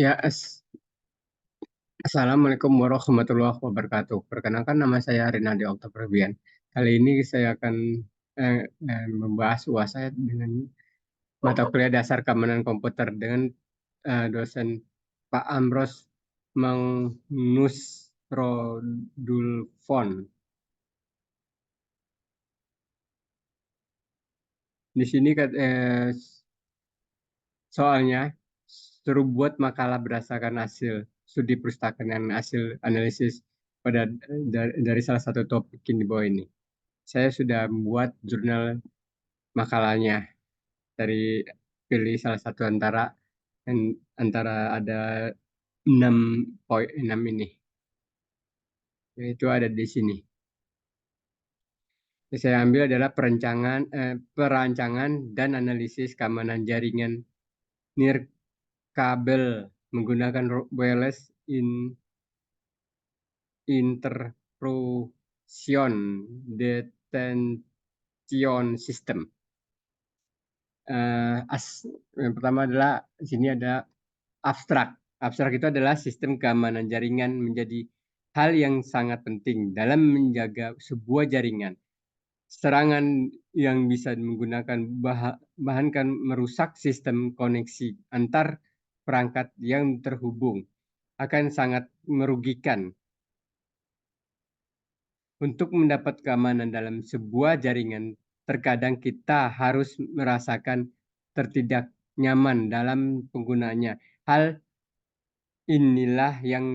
Ya, Assalamualaikum warahmatullahi wabarakatuh. Perkenalkan nama saya Rinaldi Oktavian. Kali ini saya akan membahas UAS saya dengan mata kuliah dasar keamanan komputer dengan dosen Pak Amros Mangnusrodulfon. Di sini soalnya suruh buat makalah berdasarkan hasil studi perpustakaan dan hasil analisis dari salah satu topik di bawah ini. Saya sudah membuat jurnal makalahnya dari pilih salah satu antara ada 6 ini, yaitu ada di sini. Yang saya ambil adalah perancangan dan analisis keamanan jaringan nirkabel menggunakan wireless intrusion detection system. Yang pertama adalah di sini ada abstrak. Abstrak itu adalah sistem keamanan jaringan menjadi hal yang sangat penting dalam menjaga sebuah jaringan. Serangan yang bisa menggunakan bahan kan merusak sistem koneksi antar perangkat yang terhubung akan sangat merugikan. Untuk mendapat keamanan dalam sebuah jaringan, terkadang kita harus merasakan tertidak nyaman dalam penggunaannya. Hal inilah yang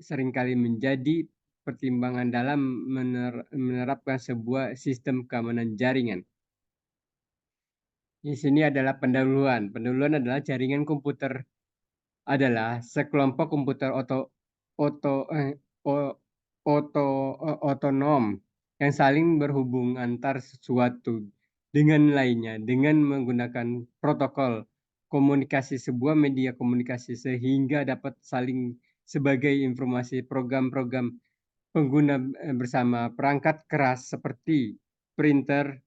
seringkali menjadi pertimbangan dalam menerapkan sebuah sistem keamanan jaringan. Di sini adalah pendahuluan. Pendahuluan adalah jaringan komputer adalah sekelompok komputer oto, eh, o- otonom yang saling berhubung antar sesuatu dengan lainnya dengan menggunakan protokol komunikasi sebuah media komunikasi sehingga dapat saling sebagai informasi program-program pengguna bersama perangkat keras seperti printer,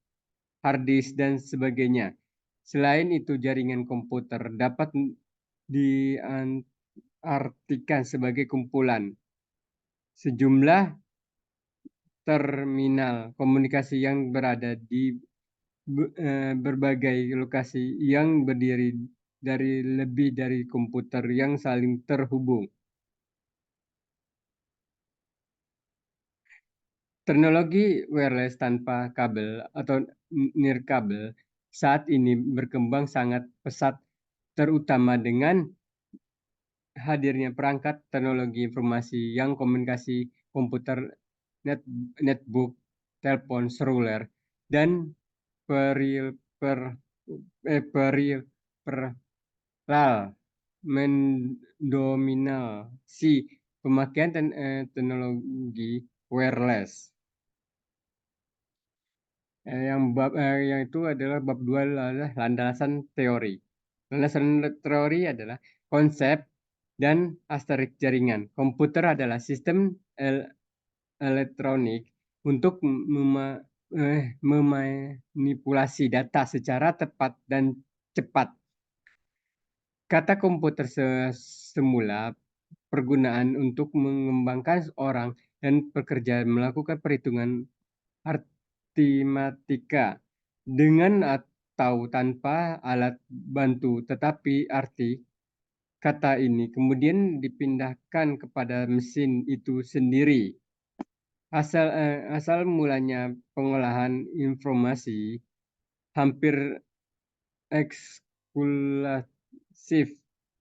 hard disk, dan sebagainya. Selain itu, jaringan komputer dapat diartikan sebagai kumpulan sejumlah terminal komunikasi yang berada di berbagai lokasi yang berdiri dari lebih dari komputer yang saling terhubung. Teknologi wireless tanpa kabel atau nirkabel saat ini berkembang sangat pesat, terutama dengan hadirnya perangkat teknologi informasi yang komunikasi komputer, netbook, telepon seluler, dan peril, per, peril, perlal mendominasi pemakaian teknologi wireless. Yang itu adalah bab 2 adalah landasan teori. Landasan teori adalah konsep dan asterik jaringan. Komputer adalah sistem elektronik untuk memanipulasi data secara tepat dan cepat. Kata komputer semula pergunaan untuk mengembangkan orang dan pekerja melakukan perhitungan artimatika dengan atau tanpa alat bantu, tetapi arti kata ini kemudian dipindahkan kepada mesin itu sendiri. Asal mulanya pengolahan informasi hampir eksklusif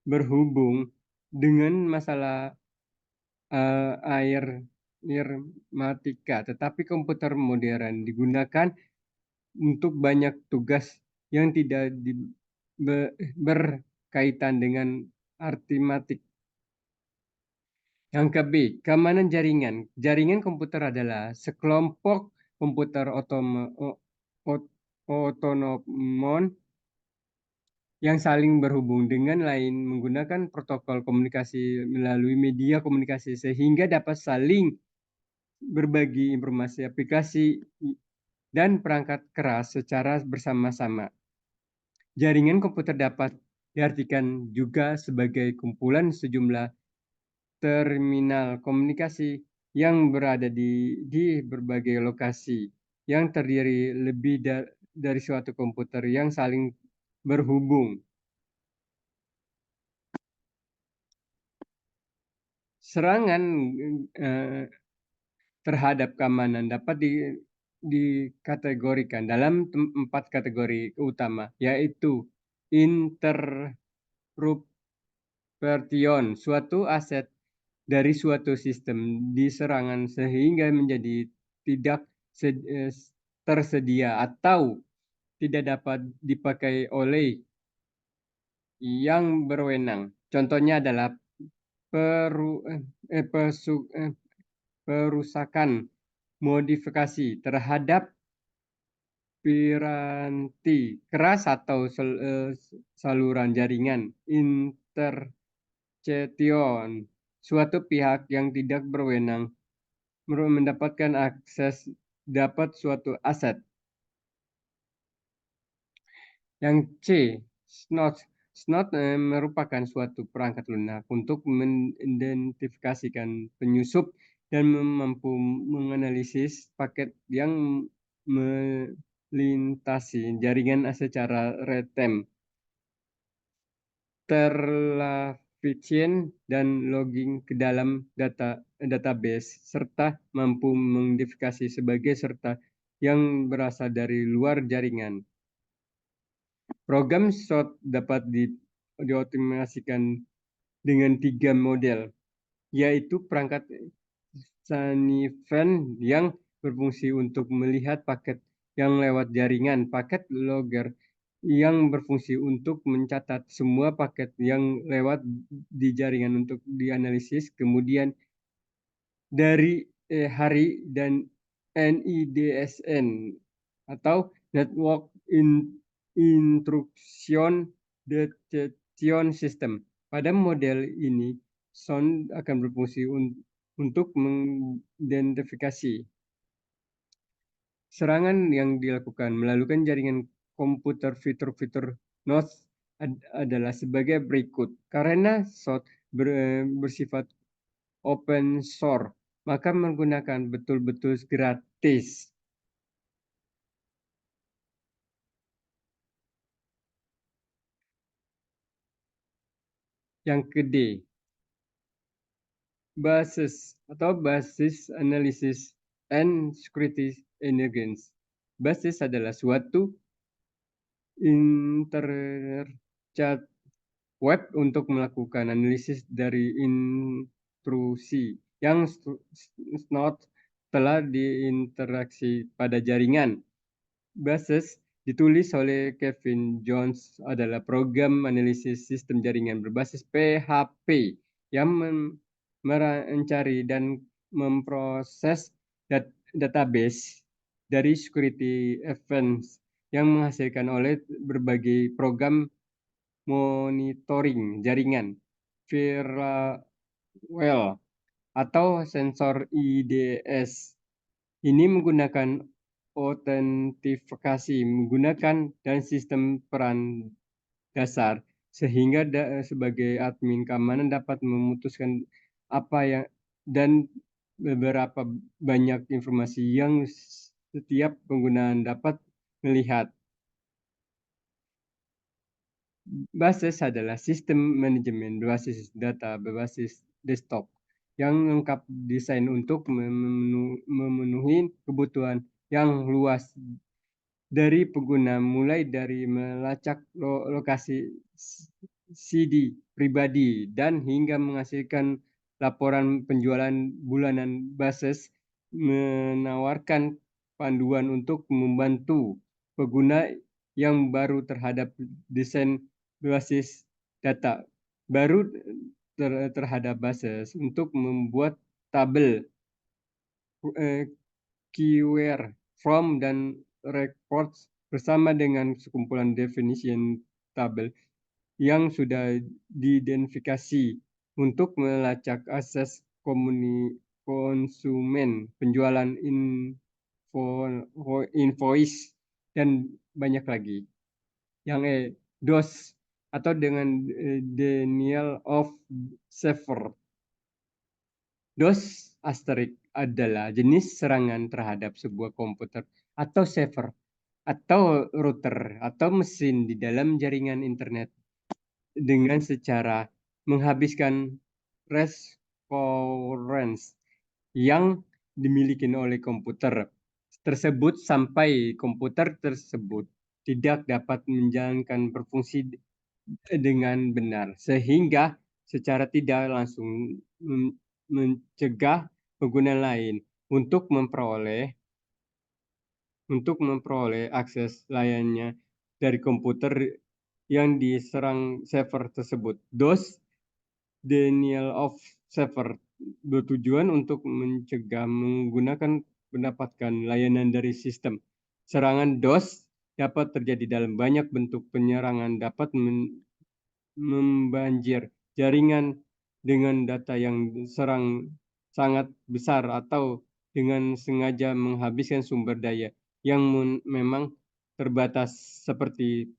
berhubung dengan masalah aritmatika, tetapi komputer modern digunakan untuk banyak tugas yang tidak berkaitan dengan aritmatik. Yang ke-B, keamanan jaringan. Jaringan komputer adalah sekelompok komputer otonom yang saling berhubung dengan lain menggunakan protokol komunikasi melalui media komunikasi sehingga dapat saling berbagi informasi aplikasi dan perangkat keras secara bersama-sama. Jaringan komputer dapat diartikan juga sebagai kumpulan sejumlah terminal komunikasi yang berada di berbagai lokasi yang terdiri lebih dari suatu komputer yang saling berhubung. Serangan terhadap keamanan dapat dikategorikan dalam 4 kategori utama, yaitu interruption, suatu aset dari suatu sistem diserangan sehingga menjadi tidak tersedia atau tidak dapat dipakai oleh yang berwenang. Contohnya adalah perusakan modifikasi terhadap piranti keras atau saluran jaringan. Interception, suatu pihak yang tidak berwenang mendapatkan akses dapat suatu aset. Yang C, snot. Snot merupakan suatu perangkat lunak untuk mengidentifikasikan penyusup dan mampu menganalisis paket yang melintasi jaringan secara real-time. Terlafficient dan logging ke dalam database serta mampu mengidentifikasi sebagai serta yang berasal dari luar jaringan. Program SOT dapat diotomasikan dengan 3 model, yaitu perangkat Sunnyvan yang berfungsi untuk melihat paket yang lewat jaringan, paket logger yang berfungsi untuk mencatat semua paket yang lewat di jaringan untuk dianalisis, kemudian dari hari dan NIDSN atau Network Intrusion Detection System. Pada model ini, SON akan berfungsi untuk mengidentifikasi serangan yang dilakukan melalui jaringan komputer fitur-fitur NOS adalah sebagai berikut. Karena SOT bersifat open source, maka menggunakan betul-betul gratis. Yang kedua, basis analysis and security intelligence. Basis adalah suatu interchat web untuk melakukan analisis dari intrusi yang snot telah diinteraksi pada jaringan. Basis ditulis oleh Kevin Jones adalah program analisis sistem jaringan berbasis PHP yang mencari dan memproses database dari security events yang menghasilkan oleh berbagai program monitoring jaringan, firewall, atau sensor IDS. Ini menggunakan autentifikasi menggunakan dan sistem peran dasar sehingga sebagai admin keamanan dapat memutuskan apa yang dan beberapa banyak informasi yang setiap penggunaan dapat melihat. Basis adalah sistem manajemen berbasis data berbasis desktop yang lengkap desain untuk memenuhi kebutuhan yang luas dari pengguna, mulai dari melacak lokasi CD pribadi dan hingga menghasilkan laporan penjualan bulanan. Basis menawarkan panduan untuk membantu pengguna yang baru terhadap desain berbasis data baru terhadap basis untuk membuat tabel keyword from dan records bersama dengan sekumpulan definisi tabel yang sudah diidentifikasi untuk melacak akses konsumen, penjualan invoice, dan banyak lagi. Yang DOS atau dengan denial of server. DOS adalah jenis serangan terhadap sebuah komputer atau server atau router atau mesin di dalam jaringan internet dengan secara menghabiskan resource yang dimiliki oleh komputer tersebut sampai komputer tersebut tidak dapat menjalankan berfungsi dengan benar, sehingga secara tidak langsung mencegah pengguna lain untuk memperoleh akses layannya dari komputer yang diserang server tersebut. DOS denial of server bertujuan untuk mencegah menggunakan mendapatkan layanan dari sistem. Serangan DOS dapat terjadi dalam banyak bentuk. Penyerangan dapat membanjir jaringan dengan data yang serang sangat besar atau dengan sengaja menghabiskan sumber daya yang memang terbatas seperti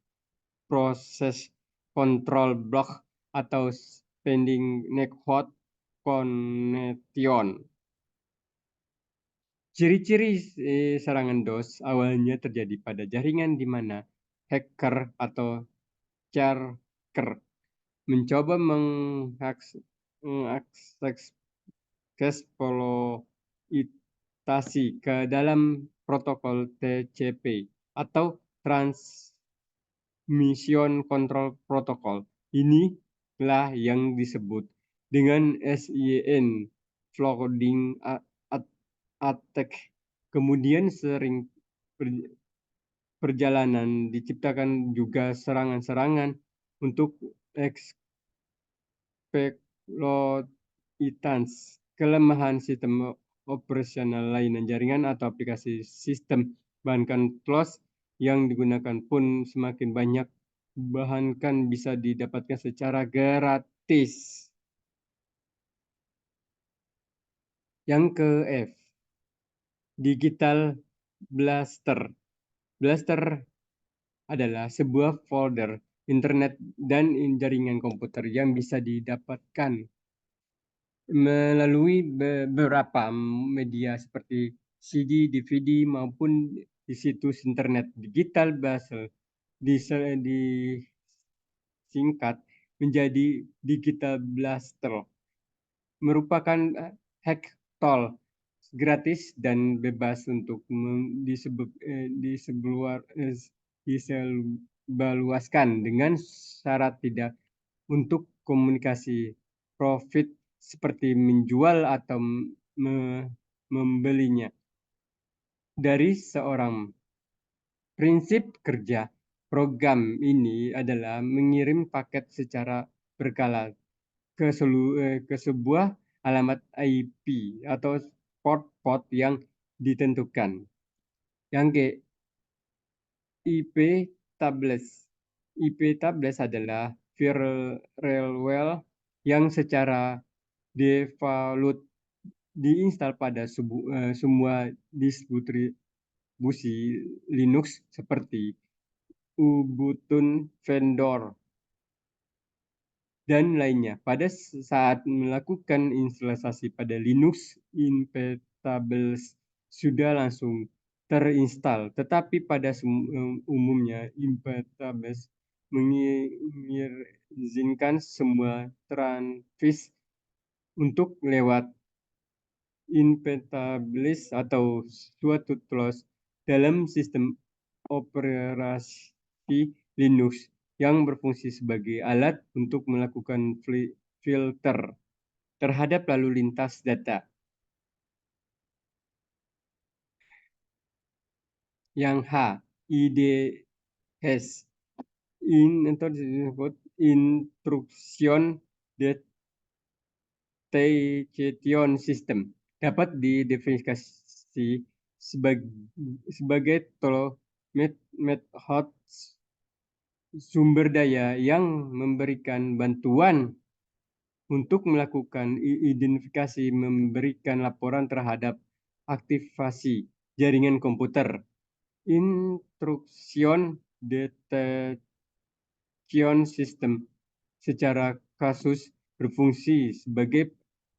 proses kontrol blok atau spending network connection. Ciri-ciri serangan DOS awalnya terjadi pada jaringan di mana hacker atau charker mencoba mengakses eksploitasi ke dalam protokol TCP atau Transmission Control Protocol. Inilah yang disebut dengan SYN, flooding attack. Kemudian sering perjalanan diciptakan juga serangan-serangan untuk exploitance kelemahan sistem operasional layanan jaringan atau aplikasi sistem. Bahkan tools yang digunakan pun semakin banyak, bahkan bisa didapatkan secara gratis. Yang ke F, Digital Blaster. Blaster adalah sebuah folder internet dan jaringan komputer yang bisa didapatkan melalui beberapa media seperti CD, DVD maupun di situs internet. Digital Blaster disingkat menjadi Digital Blaster merupakan hack tool gratis dan bebas untuk disebarluaskan dengan syarat tidak untuk komunikasi profit seperti menjual atau membelinya dari seorang. Prinsip kerja program ini adalah mengirim paket secara berkala ke sebuah alamat IP atau port yang ditentukan. Yang ke IP tables. IP tables adalah firewall yang secara default diinstal pada semua distribusi Linux seperti Ubuntu, Vendor, dan lainnya. Pada saat melakukan instalasi pada Linux, Impetables sudah langsung terinstal, tetapi pada umumnya Impetables mengizinkan semua transfer untuk lewat Impetables atau suatu tools dalam sistem operasi Linux yang berfungsi sebagai alat untuk melakukan filter terhadap lalu lintas data. Yang H, IDS, Instruction Detection System, dapat didefinisikan sebagai metode sumber daya yang memberikan bantuan untuk melakukan identifikasi, memberikan laporan terhadap aktivasi jaringan komputer. Instruction Detection Intrusion System secara kasus berfungsi sebagai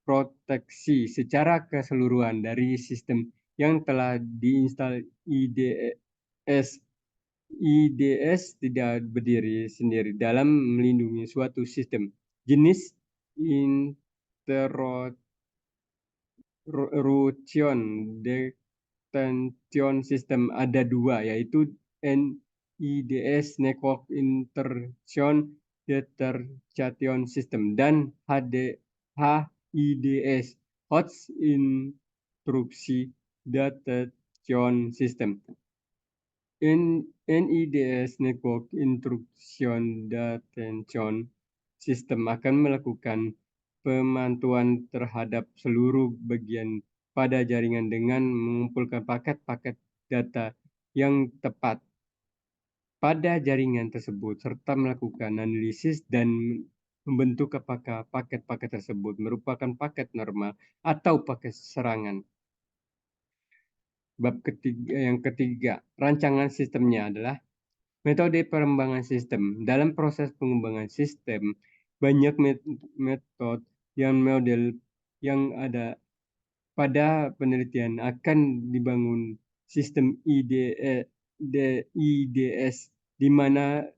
proteksi secara keseluruhan dari sistem yang telah diinstal IDS. IDS tidak berdiri sendiri dalam melindungi suatu sistem. Jenis intrusion detection system ada dua, yaitu NIDS Network Intrusion Detection System dan HIDS Host Intrusion Detection System. NIDS Network Intrusion Detection System akan melakukan pemantauan terhadap seluruh bagian pada jaringan dengan mengumpulkan paket-paket data yang tepat pada jaringan tersebut serta melakukan analisis dan membentuk apakah paket-paket tersebut merupakan paket normal atau paket serangan. Bab yang ketiga, rancangan sistemnya adalah metode pengembangan sistem. Dalam proses pengembangan sistem, banyak metode yang model yang ada pada penelitian akan dibangun sistem IDS di mana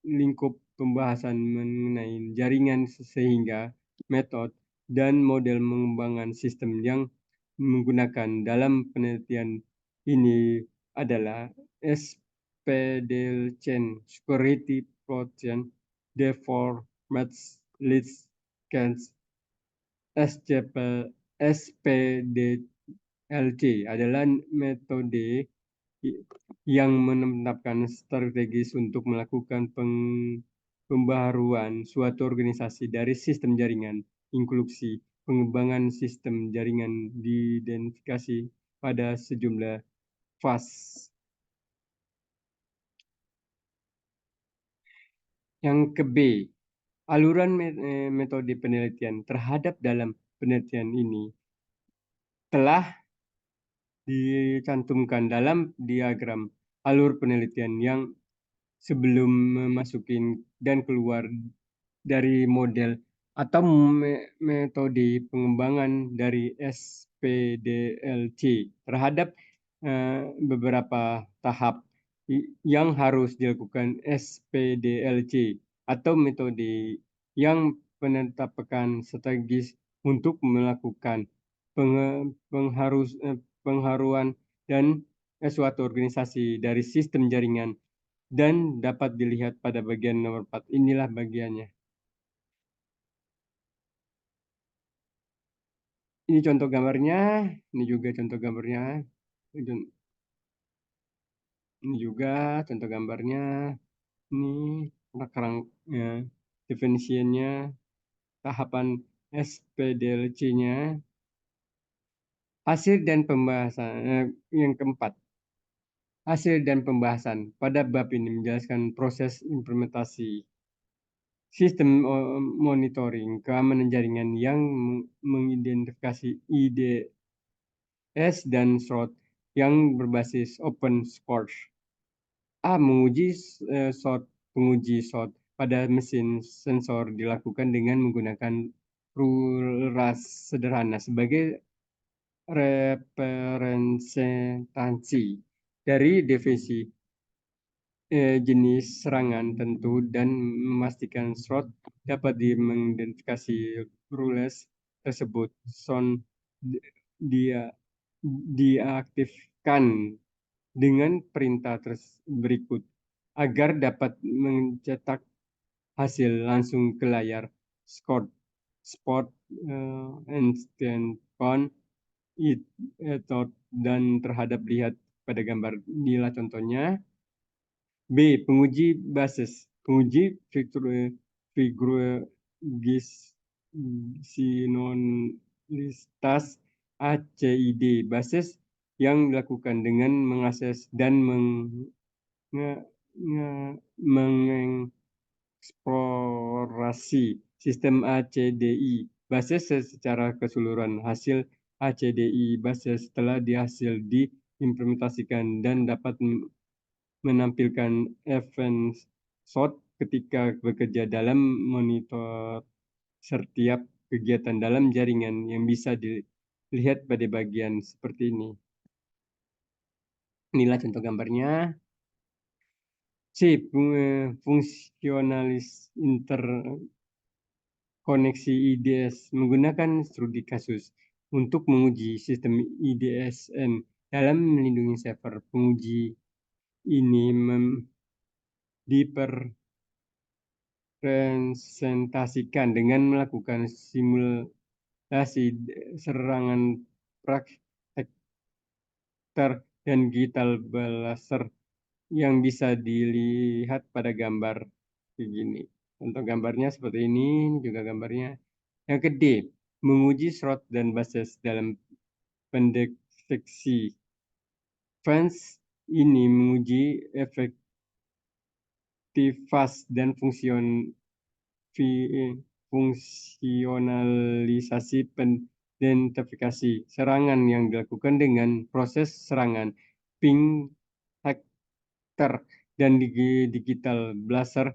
lingkup pembahasan mengenai jaringan sehingga metode dan model pengembangan sistem yang menggunakan dalam penelitian ini adalah SPDL Chain Security Protection Deformats List Scans SPDLC adalah metode yang menetapkan strategis untuk melakukan pembaharuan suatu organisasi dari sistem jaringan, inklusi pengembangan sistem jaringan diidentifikasi pada sejumlah fase. Yang ke B, aluran metode penelitian terhadap dalam penelitian ini telah dicantumkan dalam diagram alur penelitian yang sebelum memasukin dan keluar dari model atau metode pengembangan dari SPDLC terhadap beberapa tahap yang harus dilakukan SPDLC atau metode yang penetapan strategis untuk melakukan pengharuan dan suatu organisasi dari sistem jaringan dan dapat dilihat pada bagian nomor 4. Inilah bagiannya. Ini contoh gambarnya, ini juga contoh gambarnya. Ini juga contoh gambarnya. Ini kerang ya, definisinya, tahapan SPDLC-nya. Hasil dan pembahasan yang keempat. Hasil dan pembahasan pada bab ini menjelaskan proses implementasi sistem monitoring keamanan jaringan yang mengidentifikasi IDS dan SROT yang berbasis open source. A. Menguji penguji SROT pada mesin sensor dilakukan dengan menggunakan ruras sederhana sebagai representasi dari definisi jenis serangan tentu dan memastikan SROT dapat mengidentifikasi rules tersebut. Diaktifkan dengan perintah berikut agar dapat mencetak hasil langsung ke layar spot instant on dan terhadap lihat pada gambar. Inilah contohnya. B. Penguji basis. Penguji figurabilitas ACID basis yang dilakukan dengan mengakses dan mengeksplorasi sistem ACDI basis secara keseluruhan. Hasil ACDI basis telah dihasil diimplementasikan dan dapat menampilkan event shot ketika bekerja dalam monitor setiap kegiatan dalam jaringan yang bisa dilihat pada bagian seperti ini. Inilah contoh gambarnya. C. Fungsionalis interkoneksi IDS menggunakan studi kasus untuk menguji sistem IDSN dalam melindungi server. Penguji ini dipresentasikan dengan melakukan simulasi serangan praktek dan digital blaster yang bisa dilihat pada gambar begini. Untuk gambarnya seperti ini juga gambarnya. Yang kedua, menguji slot dan basis dalam pendeteksi. Fans ini menguji efektivitas dan fungsionalisasi identifikasi serangan yang dilakukan dengan proses serangan ping hacker dan digital blaster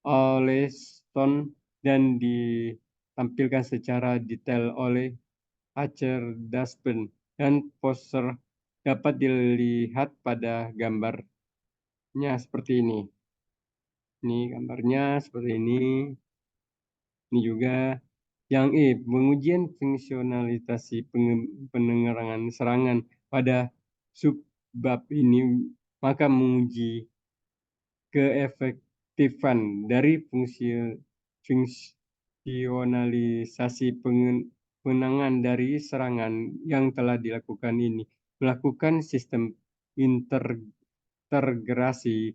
oleh Stone dan ditampilkan secara detail oleh Archer Daspen dan Foster dapat dilihat pada gambarnya seperti ini. Ini gambarnya seperti ini. Ini juga yang pengujian fungsionalitas penengerangan serangan pada subbab ini, maka menguji keefektifan dari fungsionalisasi penanganan dari serangan yang telah dilakukan ini. Melakukan sistem integrasi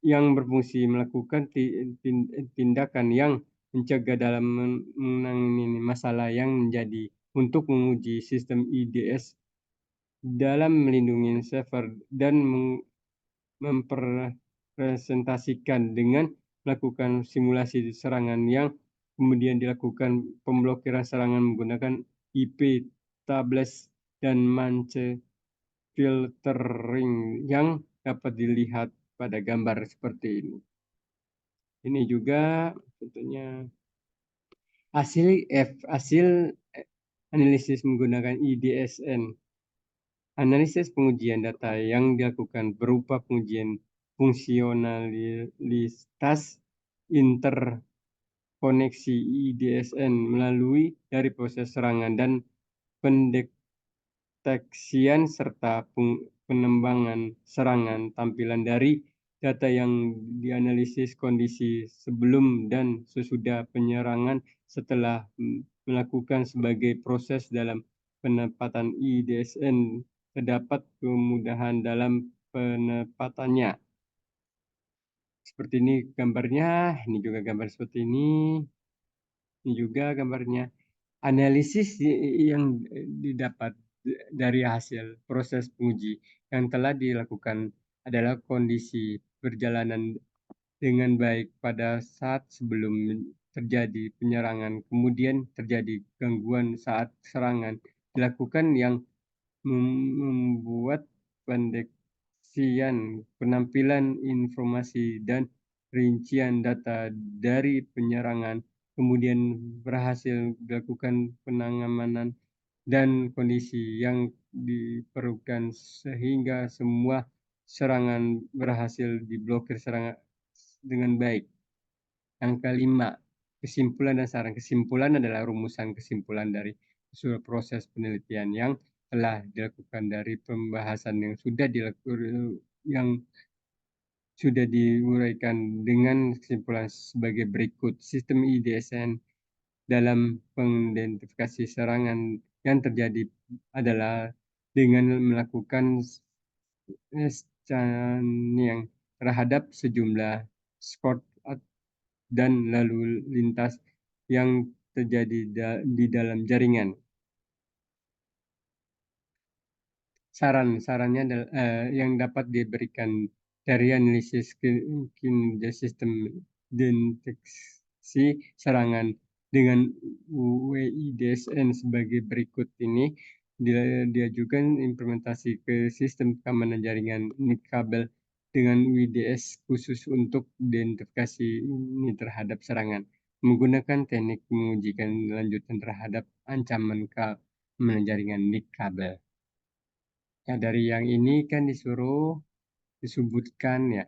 yang berfungsi melakukan tindakan yang mencegah dalam menangani masalah yang menjadi untuk menguji sistem IDS dalam melindungi server dan mempresentasikan dengan melakukan simulasi serangan yang kemudian dilakukan pemblokiran serangan menggunakan IP tables dan manche filtering yang dapat dilihat pada gambar seperti ini. Ini juga tentunya hasil analisis menggunakan IDSN. Analisis pengujian data yang dilakukan berupa pengujian fungsionalitas interkoneksi IDSN melalui dari proses serangan dan pendeteksian serta penembangan serangan tampilan dari data yang dianalisis kondisi sebelum dan sesudah penyerangan setelah melakukan sebagai proses dalam penempatan IDSN terdapat kemudahan dalam penempatannya. Seperti ini gambarnya, ini juga gambar seperti ini juga gambarnya. Analisis yang didapat dari hasil proses penguji yang telah dilakukan adalah kondisi perjalanan dengan baik pada saat sebelum terjadi penyerangan, kemudian terjadi gangguan saat serangan dilakukan yang membuat pendeteksian penampilan informasi dan rincian data dari penyerangan, kemudian berhasil dilakukan penanganan dan kondisi yang diperlukan sehingga semua serangan berhasil diblokir serangan dengan baik. Yang kelima, kesimpulan dan saran. Kesimpulan adalah rumusan kesimpulan dari proses penelitian yang telah dilakukan dari pembahasan yang sudah dilakukan yang sudah diuraikan dengan kesimpulan sebagai berikut. Sistem IDSN dalam pengidentifikasi serangan yang terjadi adalah dengan melakukan scanning terhadap sejumlah skor dan lalu lintas yang terjadi di dalam jaringan. Sarannya adalah yang dapat diberikan dari analisis kinerja sistem deteksi serangan dengan WIDSN sebagai berikut ini. Diajukan implementasi ke sistem keamanan jaringan kabel dengan WDS khusus untuk identifikasi ini terhadap serangan, menggunakan teknik mengujikan lanjutan terhadap ancaman keamanan jaringan kabel. Ya, dari yang ini kan disuruh disebutkan ya.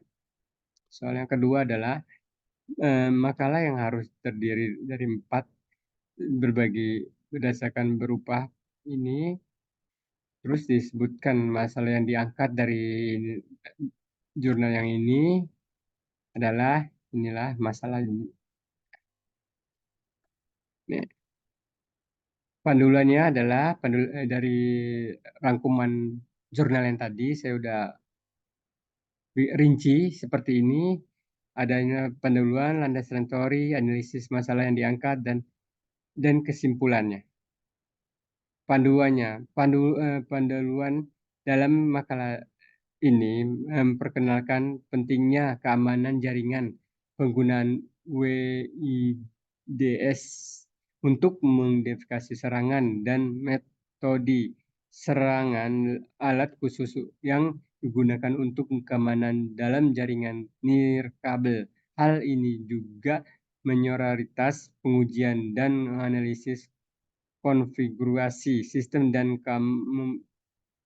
Soal yang kedua adalah makalah yang harus terdiri dari 4 berbagi berdasarkan berupa ini, terus disebutkan masalah yang diangkat dari jurnal yang ini adalah inilah masalah ini. Nih, pandulannya adalah dari rangkuman jurnal yang tadi saya udah rinci seperti ini. Adanya pendahuluan, landasan teori, analisis masalah yang diangkat dan kesimpulannya. Pendahuluan dalam makalah ini memperkenalkan pentingnya keamanan jaringan, penggunaan WIDS untuk mengidentifikasi serangan dan metode serangan alat khusus yang digunakan untuk keamanan dalam jaringan nirkabel. Hal ini juga menyororitas pengujian dan analisis konfigurasi sistem dan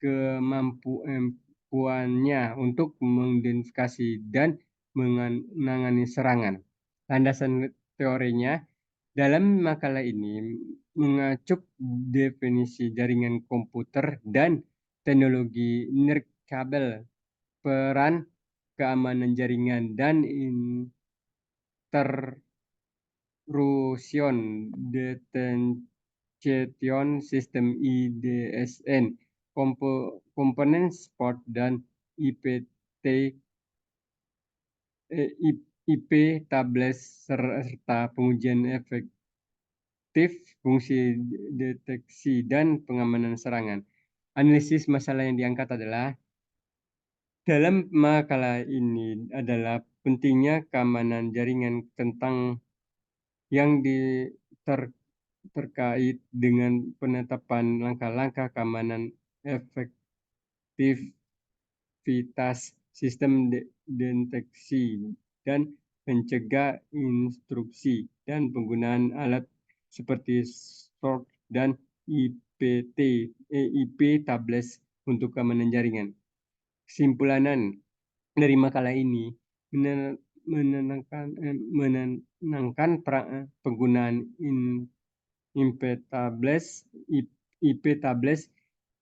kemampuannya untuk mengidentifikasi dan menangani serangan. Landasan teorinya dalam makalah ini mengacu definisi jaringan komputer dan teknologi nirkabel, peran keamanan jaringan dan intrusion detection system IDSN, komponen support dan IPT IP tablet serta pengujian efektif fungsi deteksi dan pengamanan serangan. Analisis masalah yang diangkat adalah dalam makalah ini adalah pentingnya keamanan jaringan tentang yang terkait dengan penetapan langkah-langkah keamanan efektivitas sistem deteksi dan mencegah instruksi dan penggunaan alat seperti SORT dan IP tablet untuk keamanan jaringan. Kesimpulan dari makalah ini menenangkan penggunaan IP tablet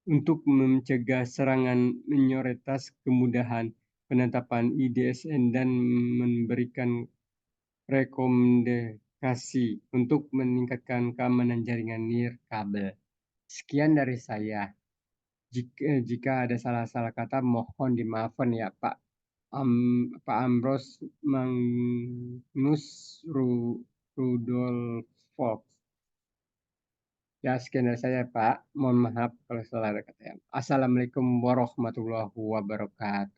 untuk mencegah serangan minoritas, kemudahan penetapan IDSN dan memberikan rekomendasi untuk meningkatkan keamanan jaringan nirkabel. Sekian dari saya. Jika ada salah-salah kata mohon dimaafkan ya Pak. Pak Ambrose Magnus Rudolfo. Ya, sekian dari saya Pak. Mohon maaf kalau salah ada kata. Assalamualaikum warahmatullahi wabarakatuh.